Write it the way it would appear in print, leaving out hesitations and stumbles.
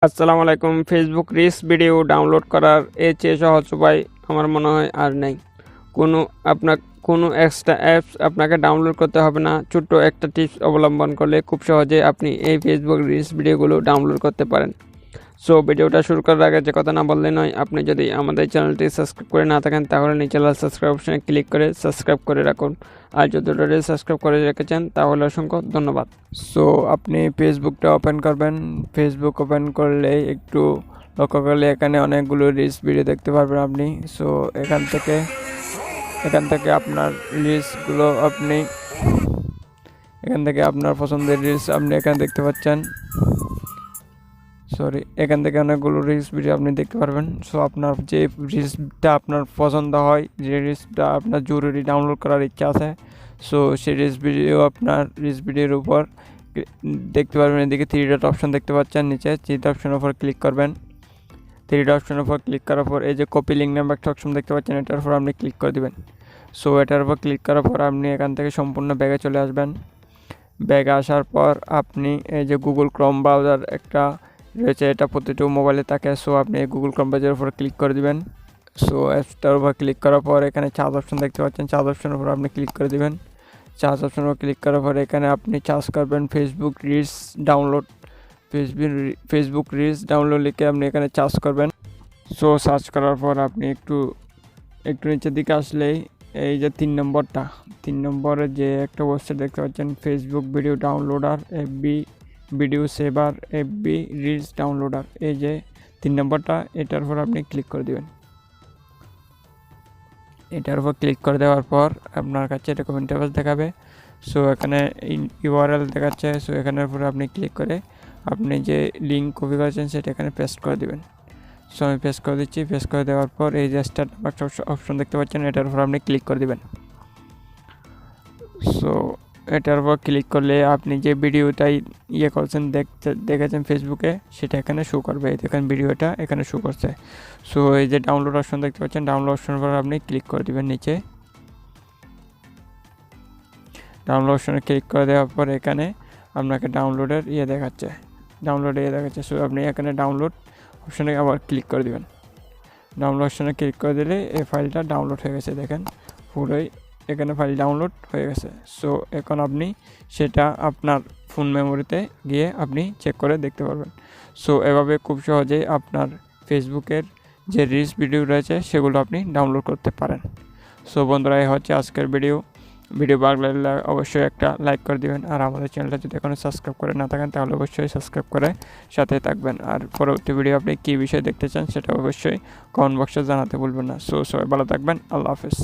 আসসালামু আলাইকুম। Facebook reels video download করার এর চেয়ে সহজ উপায় আমার মনে হয় আর নেই। কোনো আপনার কোনো এক্সট্রা অ্যাপস আপনাকে ডাউনলোড করতে হবে না। ছোট্ট একটা টিপস অবলম্বন করলে খুব সহজে আপনি এই ফেসবুক রিলস ভিডিওগুলো ডাউনলোড করতে পারেন। সো ভিডিওটা শুরু করার আগে যে কথা না বললে নয়, আপনি যদি আমাদের চ্যানেলটি সাবস্ক্রাইব করে না থাকেন তাহলে নিচে লাল সাবস্ক্রাইব অপশনে ক্লিক করে সাবস্ক্রাইব করে রাখুন। আর যদি অলরেডি সাবস্ক্রাইব করে রেখেছেন তাহলে অসংখ্য ধন্যবাদ। সো আপনি ফেসবুকটা ওপেন করবেন। ফেসবুক ওপেন করলে একটু লক্ষ্য করলে এখানে অনেকগুলো রিলস ভিডিও দেখতে পারবেন আপনি। সো এখান থেকে আপনার রিলসগুলো এখান থেকে আপনার পছন্দের রিলস আপনি এখানে দেখতে পাচ্ছেন। এখান থেকে অনেকগুলো রিলস ভিডিও আপনি দেখতে পারবেন। সো আপনার যে রিলসটা আপনার পছন্দ হয়, যে রিলসটা আপনার জরুরি ডাউনলোড করার ইচ্ছা আছে, সো সেই রিলস ভিডিওর উপর দেখতে পারবেন। এদিকে থ্রি ডট অপশন দেখতে পাচ্ছেন, নিচে থ্রি ডট অপশনের উপর ক্লিক করবেন। থ্রি ডট অপশনের উপর ক্লিক করার পর এই যে কপি লিঙ্ক নামে একটা অপশন দেখতে পাচ্ছেন, এটার উপর আপনি ক্লিক করে দেবেন। সো এটার উপর ক্লিক করার পর আপনি এখান থেকে সম্পূর্ণ ব্যাগে চলে আসবেন। ব্যাগে আসার পর আপনি এই যে গুগল ক্রোম ব্রাউজার একটা রয়েছে, এটা প্রতিটি মোবাইলে থাকে। সো আপনি এই গুগল ক্রোম ব্রাউজারের উপর ক্লিক করে দিবেন। সো অ্যাপসটার উপর ক্লিক করার পর এখানে চার্জ অপশন দেখতে পাচ্ছেন, চার্জ অপশনের উপর আপনি ক্লিক করে দিবেন। চার্জ অপশনের উপর ক্লিক করার পর এখানে আপনি চার্জ করবেন ফেসবুক রিলস ডাউনলোড লিখে আপনি এখানে চার্জ করবেন। সো সার্চ করার পর আপনি একটু নিচের দিকে আসলেই এই যে 3 নম্বরে যে একটা ওয়েবসাইট দেখতে পাচ্ছেন, Facebook video downloader, FB video saver, FB reels downloader, এই যে 3 নম্বরটা, এটার উপর আপনি ক্লিক করে দেবেন। এটার উপর ক্লিক করে দেওয়ার পর আপনার কাছে এরকম ইন্টারফেস দেখাবে। সো এখানে ইউআরএল দেখাচ্ছে। সো এখানের উপরে আপনি ক্লিক করে আপনি যে লিঙ্ক কপি করেছেন সেটা এখানে পেস্ট করে দেবেন। সো আমি পেস্ট করে দিচ্ছি। পেস্ট করে দেওয়ার পর এই যে স্টার্ট অপশন দেখতে পাচ্ছেন, এটার উপর আপনি ক্লিক করে দেবেন। সো এটার উপর ক্লিক করলে আপনি যে ভিডিওটাই করেছেন দেখেছেন ফেসবুকে, সেটা এখানে শো করবে। দেখেন ভিডিওটা এখানে শো করছে। সো এই যে ডাউনলোড অপশন দেখতে পাচ্ছেন, ডাউনলোড অপশনের উপর আপনি ক্লিক করে দেবেন। নিচে ডাউনলোড অপশনে ক্লিক করে দেওয়ার পর এখানে আপনাকে ডাউনলোডের দেখাচ্ছে। সো আপনি এখানে ডাউনলোড অপশনে আবার ক্লিক করে দেবেন। ডাউনলোড অপশনে ক্লিক করে দিলে এই ফাইলটা ডাউনলোড হয়ে গেছে। দেখেন পুরোই এখানে ফাইল ডাউনলোড হয়ে গেছে। সো এখন আপনি সেটা আপনার ফোন মেমোরিতে গিয়ে আপনি চেক করে দেখতে পারবেন। সো এভাবে খুব সহজেই আপনার ফেসবুকের যে রিলস ভিডিও রয়েছে সেগুলো আপনি ডাউনলোড করতে পারেন। সো বন্ধুরা, এই হচ্ছে আজকের ভিডিও ভালো লাগলে অবশ্যই একটা লাইক করে দিবেন। আর আমাদের চ্যানেলটা যদি এখনও সাবস্ক্রাইব করে না থাকেন তাহলে অবশ্যই সাবস্ক্রাইব করে সাথে থাকবেন। আর পরবর্তী ভিডিও আপনি কী বিষয় দেখতে চান সেটা অবশ্যই কমেন্ট বক্সে জানাতে ভুলবেন না। সো সবাই ভালো থাকবেন। আল্লাহ হাফেজ।